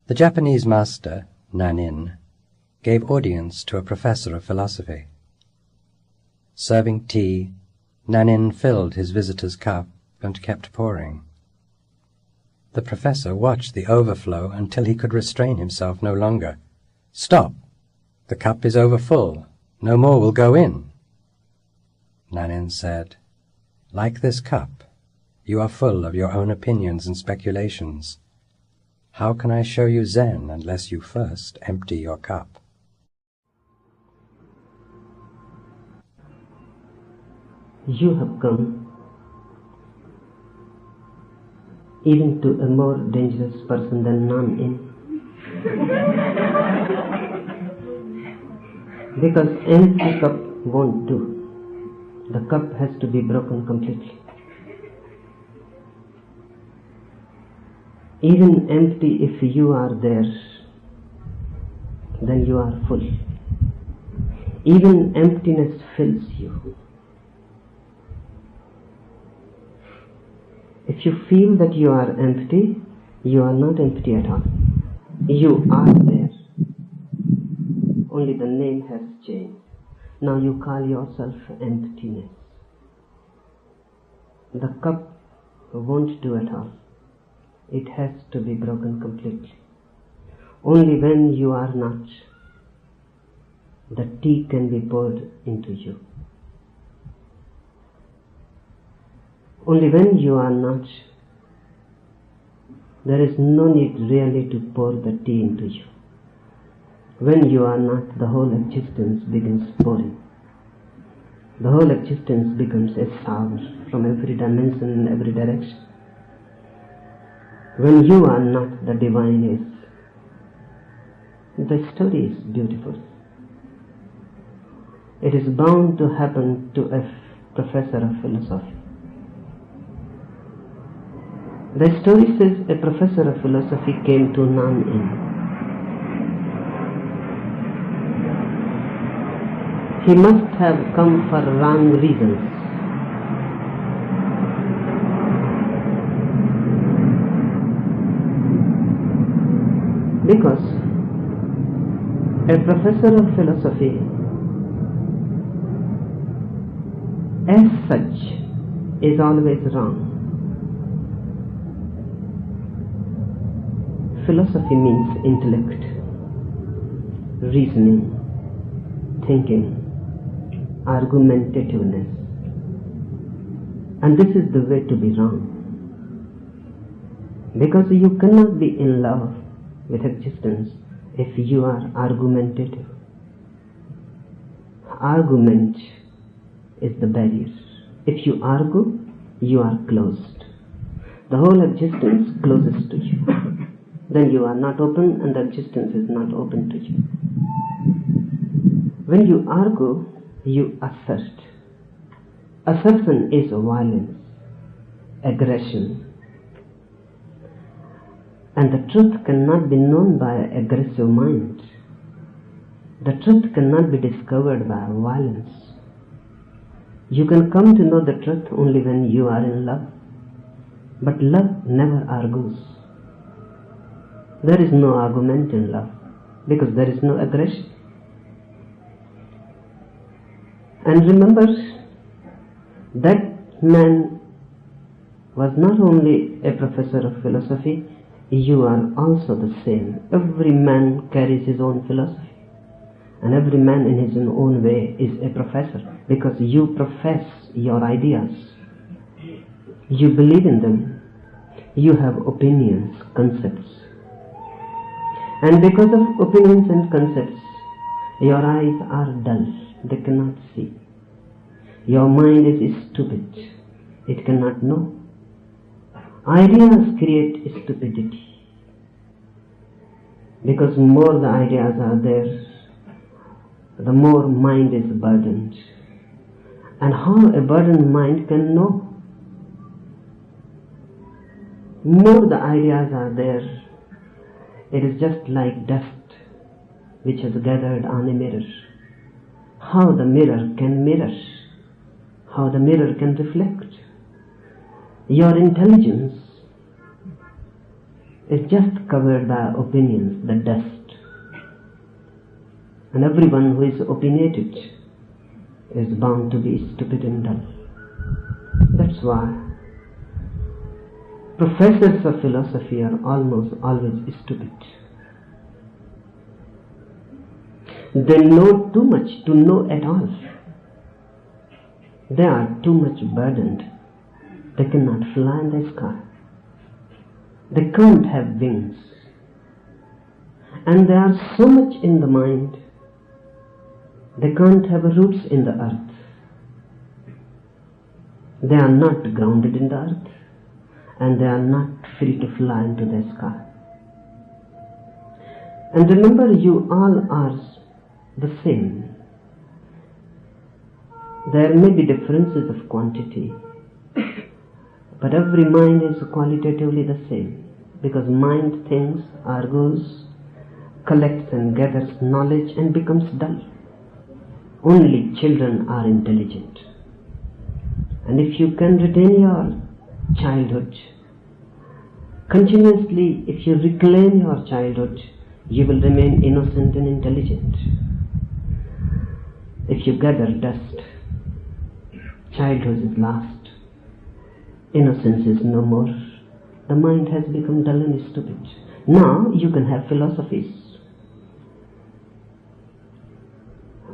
The Japanese master, Nanin, gave audience to a professor of philosophy. Serving tea, Nanin filled his visitor's cup and kept pouring. The professor watched the overflow until he could restrain himself no longer. "Stop! The cup is overfull. No more will go in." Nanin said, "Like this cup, you are full of your own opinions and speculations. How can I show you Zen unless you first empty your cup?" You have come even to a more dangerous person than non-in. Because empty cup won't do. The cup has to be broken completely. Even empty, if you are there, then you are full. Even emptiness fills you. If you feel that you are empty, you are not empty at all. You are there. Only the name has changed. Now you call yourself emptiness. The cup won't do at all. It has to be broken completely. Only when you are not, the tea can be poured into you. Only when you are not, there is no need really to pour the tea into you. When you are not, the whole existence begins pouring. The whole existence becomes a sour from every dimension and every direction. When you are not, the divine is. The story is beautiful. It is bound to happen to a professor of philosophy. The story says a professor of philosophy came to non-in. He must have come for wrong reasons. Because a professor of philosophy, as such, is always wrong. Philosophy means intellect, reasoning, thinking, argumentativeness. And this is the way to be wrong. Because you cannot be in love with existence if you are argumentative. Argument is the barrier. If you argue, you are closed. The whole existence closes to you. Then you are not open and the existence is not open to you. When you argue, you assert. Assertion is violence, aggression. And the truth cannot be known by an aggressive mind. The truth cannot be discovered by violence. You can come to know the truth only when you are in love. But love never argues. There is no argument in love because there is no aggression. And remember, that man was not only a professor of philosophy, you are also the same. Every man carries his own philosophy. And every man in his own way is a professor because you profess your ideas. You believe in them. You have opinions, concepts. And because of opinions and concepts, your eyes are dull. They cannot see. Your mind is stupid. It cannot know. Ideas create stupidity. Because more the ideas are there, the more mind is burdened. And how a burdened mind can know? More the ideas are there, it is just like dust which has gathered on a mirror. How the mirror can mirror? How the mirror can reflect? Your intelligence is just covered by opinions, the dust. And everyone who is opinionated is bound to be stupid and dull. That's why professors of philosophy are almost always stupid. They know too much to know at all. They are too much burdened. They cannot fly in the sky. They can't have wings. And they are so much in the mind, they can't have roots in the earth. They are not grounded in the earth, and they are not free to fly into the sky. And remember, you all are the same. There may be differences of quantity, but every mind is qualitatively the same, because mind thinks, argues, collects and gathers knowledge and becomes dull. Only children are intelligent. And if you can retain your childhood continuously, if you reclaim your childhood, you will remain innocent and intelligent. If you gather dust, childhood is lost, innocence is no more, the mind has become dull and stupid. Now you can have philosophies.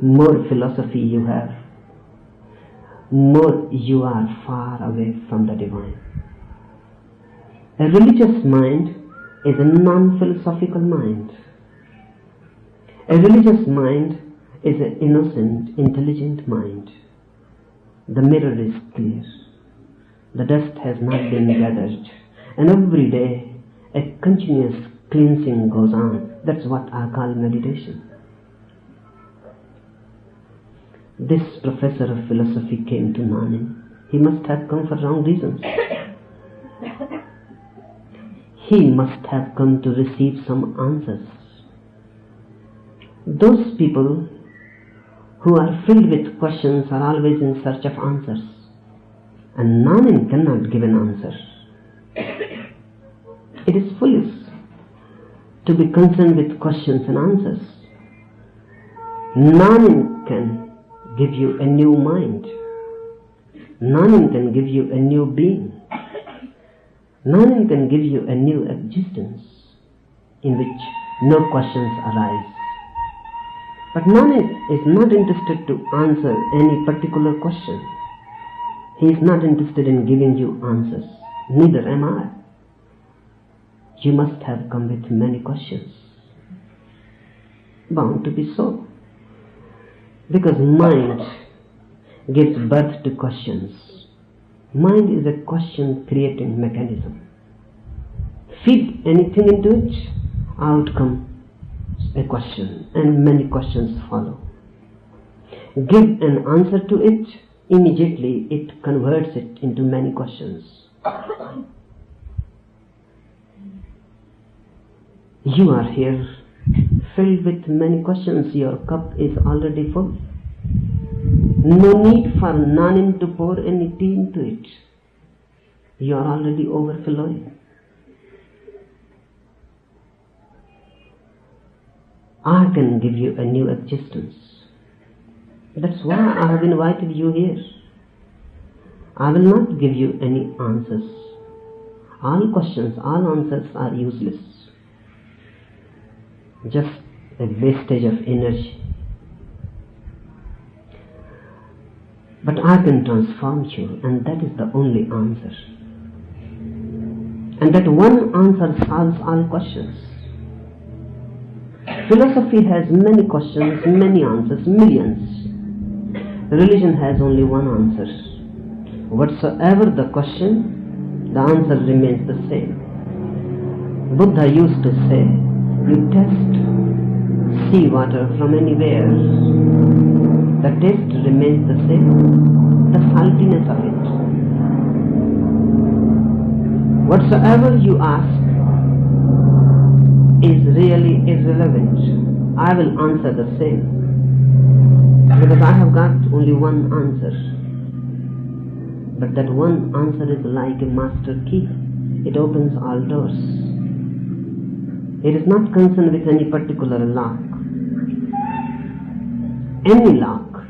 More philosophy you have, more you are far away from the divine. A religious mind is a non-philosophical mind. A religious mind is an innocent, intelligent mind. The mirror is clear. The dust has not been gathered. And every day a continuous cleansing goes on. That's what I call meditation. This professor of philosophy came to Nanin. He must have come for wrong reasons. He must have come to receive some answers. Those people who are filled with questions are always in search of answers. And Nanin cannot give an answer. It is foolish to be concerned with questions and answers. Nanin can give you a new mind. Nanin can give you a new being. Nanin can give you a new existence in which no questions arise. But Nanin is not interested to answer any particular question. He is not interested in giving you answers. Neither am I. You must have come with many questions. Bound to be so. Because mind gives birth to questions. Mind is a question-creating mechanism. Feed anything into it, out comes a question, and many questions follow. Give an answer to it, immediately it converts it into many questions. You are here filled with many questions. Your cup is already full. No need for Nanin to pour any tea into it. You are already overflowing. I can give you a new existence. That's why I have invited you here. I will not give you any answers. All questions, all answers are useless. Just a wastage of energy. But I can transform you, and that is the only answer. And that one answer solves all questions. Philosophy has many questions, many answers, millions. Religion has only one answer. Whatsoever the question, the answer remains the same. Buddha used to say, you test sea water from anywhere, the taste remains the same, the saltiness of it. Whatsoever you ask is really irrelevant. I will answer the same, because I have got only one answer. But that one answer is like a master key. It opens all doors. It is not concerned with any particular lack. Any lack,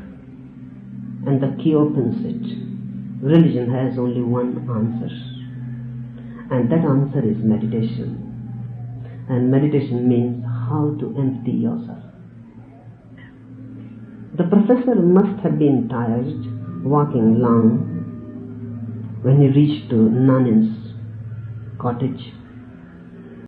and the key opens it. Religion has only one answer, and that answer is meditation. And meditation means how to empty yourself. The professor must have been tired walking long when he reached to Nanin's cottage.